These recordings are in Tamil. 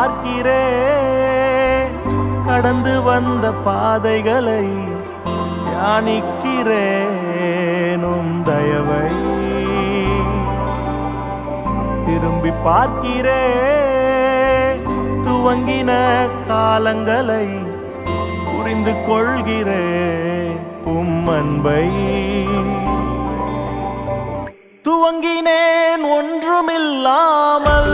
பார்க்கிறேன், கடந்து வந்த பாதைகளை தியானிக்கிறேன். உம் தயவை திரும்பி பார்க்கிறேன், துவங்கின காலங்களை புரிந்து கொள்கிறேன். உம் அன்பை துவங்கினேன் ஒன்றுமில்லாமல்,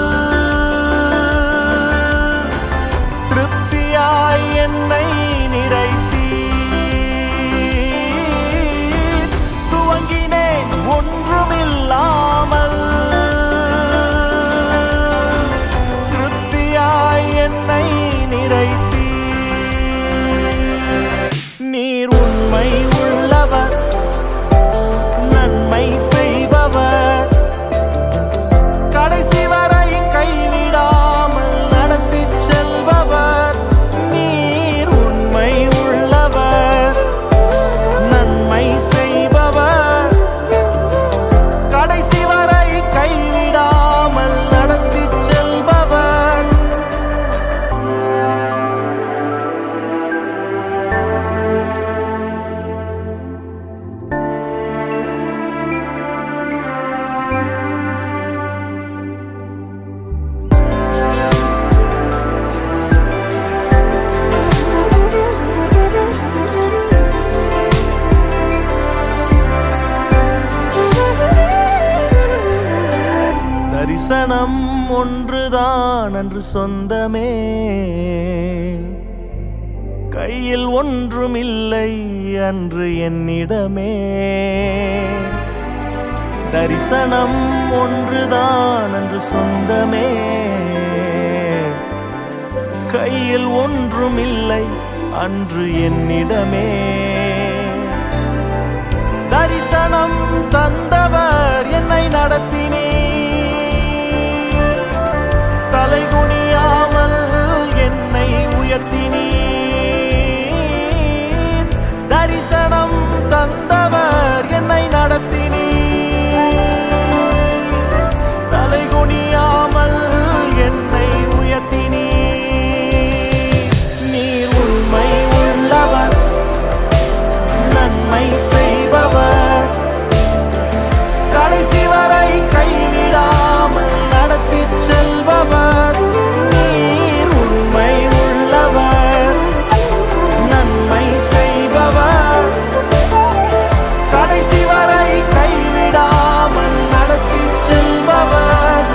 திருப்தியாய் என்னை நிறைத்தீர். துவங்கினேன் ஒன்றுமில்லாமல், திருப்தியாய் என்னை நிறைத்தீர். நீர் உண்மை உள்ளவர், நன்மை செய்பவர், கடைசி வரை கைவிடாமல் நடத்திச் செல்பவர். நீர் உண்மை உள்ளவர், நன்மை செய்பவர், கடைசி வரை கைவிடாமல் நடத்திச் செல்பவர். தரிசனம் ஒன்றுதான் அன்று சொந்தமே, கையில் ஒன்றுமில்லை அன்று என்னிடமே. தரிசனம் ஒன்றுதான் அன்று சொந்தமே, கையில் ஒன்றுமில்லை அன்று என்னிடமே. தரிசனம் தந்தவர் என்னை நடத்தினீர், தலைகுனியாமல் என்னை உயர்த்தினீர். தரிசனம் தந்தவர் என்னை நடத்தினீர், தலைகுனியாமல் என்னை உயர்த்தினீர். நீர் உண்மை உள்ளவர், நன்மை செய்பவர், கடைசி வரை கைவிடாமல் நடத்திச் செல்பவர். நீர் உண்மை உள்ளவர், நன்மை செய்பவர், கடைசி வரை கைவிடாமல் நடத்திச் செல்பவர்.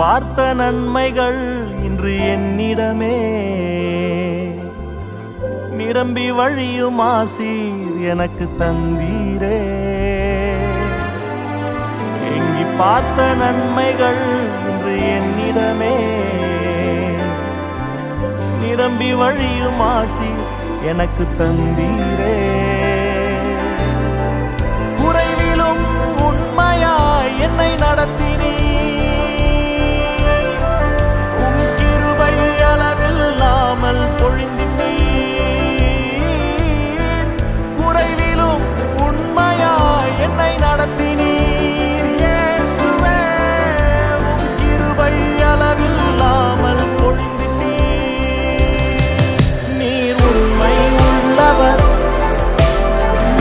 பார்த்த நன்மைகள் இன்று என்னிடமே, நிரம்பி வழியும் ஆசீர் எனக்கு தந்தீரே. எங்கி பார்த்த நன்மைகள் இன்று என்னிடமே, நிரம்பி வழியும் ஆசீர் எனக்கு தந்தீரே. குறைவிலும் உண்மையாய் என்னை நடத்தினீர், பொழிந்தீர். குறைவிலும் உண்மையாய் என்னை நடத்தினீர். இயேசுவே, உம் கிருபை அளவில்லாமல் பொழிந்தீர். நீர் உண்மை உள்ளவர்,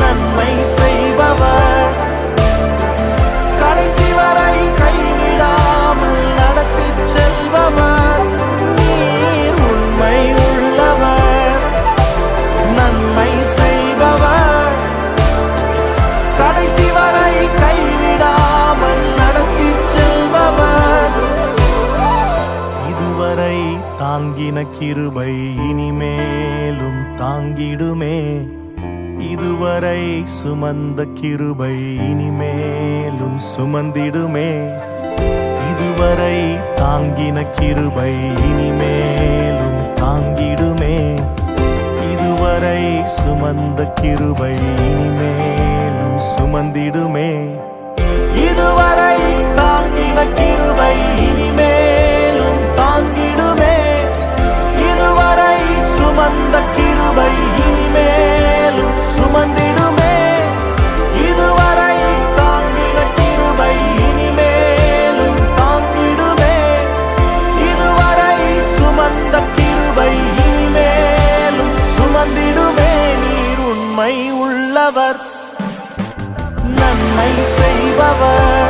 நன்மை செய்பவர், கடைசி வரை கைவிடாமல் நடத்திச் செல்பவர். நீர் உண்மை உள்ளவர், நன்மை செய்பவர், கடைசி வரை கைவிடாமல் நடத்திச் செல்பவர். இதுவரை தாங்கின கிருபை இனிமேலும் தாங்கிடுமே, இதுவரை சுமந்த கிருபை இனிமேலும் சுமந்திடுமே. இதுவரை தாங்கின கிருபை இனிமேலும் தாங்கிடுமே, சுமந்த கிருபை இனிமேலும் சுமந்திடுமே. இதுவரை தாங்கின கிருபை இனிமேலும் தாங்கிடுமே. இதுவரை சுமந்த கிருபை இனிமேலும் சுமந்திடுமே. இதுவரை தாங்கின கிருபை இனிமேலும் தாங்கிடுமே. இதுவரை சுமந்த கிருபை இனிமேலும் சுமந்திடுமே. நீர் உண்மை உள்ளவர், நன்மை செய்பவர்,